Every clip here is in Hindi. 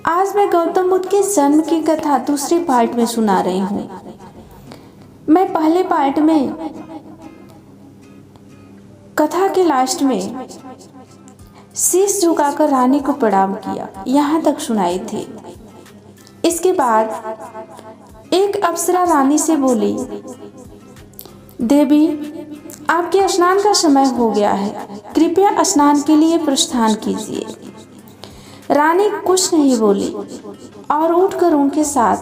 आज मैं गौतम बुद्ध के जन्म की कथा दूसरे पार्ट में सुना रही हूँ। मैं पहले पार्ट में कथा के लास्ट में शीश झुकाकर रानी को प्रणाम किया, यहाँ तक सुनाई थी। इसके बाद एक अप्सरा रानी से बोली, देवी आपके स्नान का समय हो गया है, कृपया स्नान के लिए प्रस्थान कीजिए। रानी कुछ नहीं बोली और उठकर उनके साथ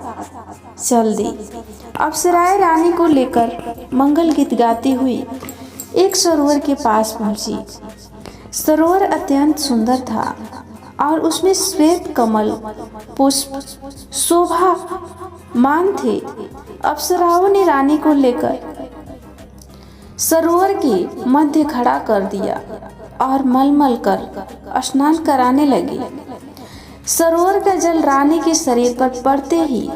चल दी। अप्सराएं रानी को लेकर मंगल गीत गाती हुई एक सरोवर के पास पहुंची। सरोवर अत्यंत सुंदर था और उसमें श्वेत कमल पुष्प शोभामान थे। अप्सराओं ने रानी को लेकर सरोवर के मध्य खड़ा कर दिया और मलमल कर स्नान कराने लगी। सरोवर का जल रानी के शरीर पर पड़ते ही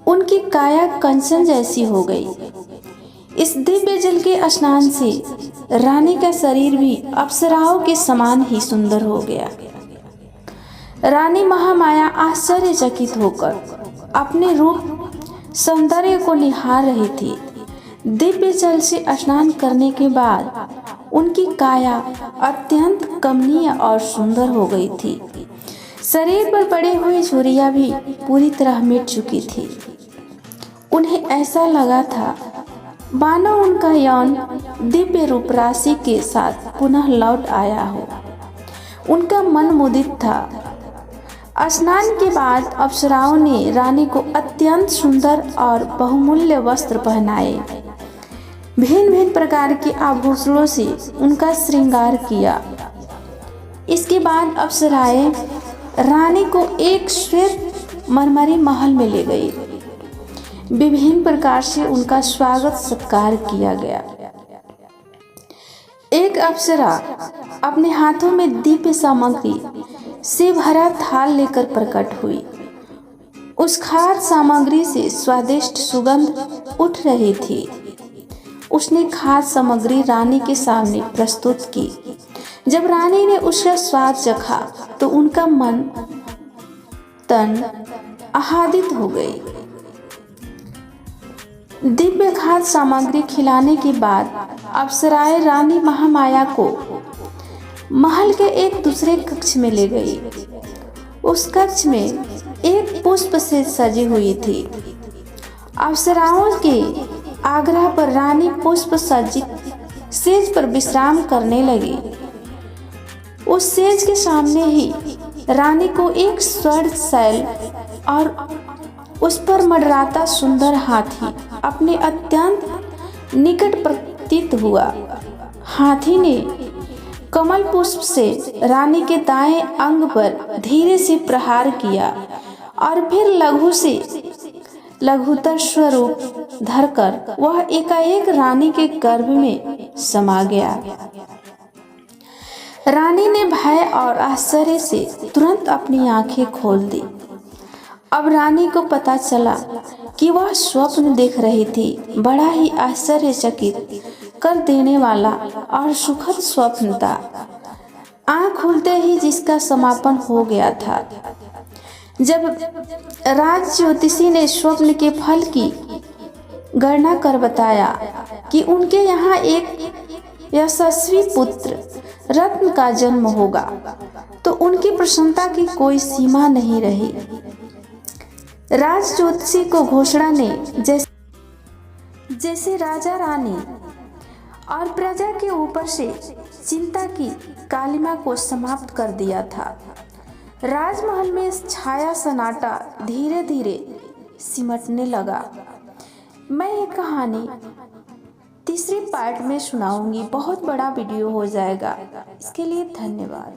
उनकी काया कंचन जैसी हो गई। इस दिव्य जल के स्नान से रानी का शरीर भी अप्सराओं के समान ही सुंदर हो गया। रानी महामाया आश्चर्यचकित होकर अपने रूप सौंदर्य को निहार रही थी। दिव्य जल से स्नान करने के बाद उनकी काया अत्यंत कमनीय और सुंदर हो गई थी। शरीर पर पड़े हुए झुर्रियां भी पूरी तरह मिट चुकी थी। उन्हें ऐसा लगा था मानो उनका यौन दिव्य रूप राशि के साथ पुनः लौट आया हो। उनका मन मुदित था। स्नान के बाद अप्सराओं ने रानी को अत्यंत सुंदर और बहुमूल्य वस्त्र पहनाए। भिन्न भिन्न प्रकार के आभूषणों से उनका श्रृंगार किया। इसके बाद अप्सराएं रानी को एक श्वेत मरमरी महल में ले गई। विभिन्न प्रकार से उनका स्वागत सत्कार किया गया। एक अप्सरा अपने हाथों में दिव्य सामग्री से भरा थाल लेकर प्रकट हुई। उस खाद्य सामग्री से स्वादिष्ट सुगंध उठ रही थी। उसने खाद्य सामग्री रानी के सामने प्रस्तुत की। जब रानी ने उसका स्वाद चखा तो उनका मन तन आह्लादित हो गई। दिव्य खाद्य सामग्री खिलाने के बाद अप्सराएं रानी महामाया को महल के एक दूसरे कक्ष में ले गई। उस कक्ष में एक पुष्प से सजी हुई थी। अप्सराओं के आग्रह पर रानी पुष्प सज्जित सेज पर विश्राम करने लगी। उस सेज के सामने ही रानी को एक स्वर्ण शैल और उस पर मंडराता सुंदर हाथी अपने अत्यंत निकट प्रतीत हुआ। हाथी ने कमल पुष्प से रानी के दाएं अंग पर धीरे से प्रहार किया और फिर लघु से लघुतर स्वरूप धरकर वह एकाएक रानी के गर्भ में समा गया। रानी ने भय और आश्चर्य से तुरंत अपनी आंखें खोल दी। अब रानी को पता चला कि वह स्वप्न देख रही थी। बड़ा ही आश्चर्यचकित कर देने वाला और सुखद स्वप्न था। आंख खुलते ही जिसका समापन हो गया था। जब राज ज्योतिषी ने स्वप्न के फल की गणना कर बताया कि उनके यहाँ एक यशस्वी पुत्र रत्न का जन्म होगा, तो उनकी प्रसन्नता की कोई सीमा नहीं रही। राज ज्योतिषी को घोषणा ने जैसे राजा रानी और प्रजा के ऊपर से चिंता की कालिमा को समाप्त कर दिया था। राजमहल में छाया सन्नाटा धीरे धीरे सिमटने लगा। मैं ये कहानी तीसरे पार्ट में सुनाऊंगी। बहुत बड़ा वीडियो हो जाएगा। इसके लिए धन्यवाद।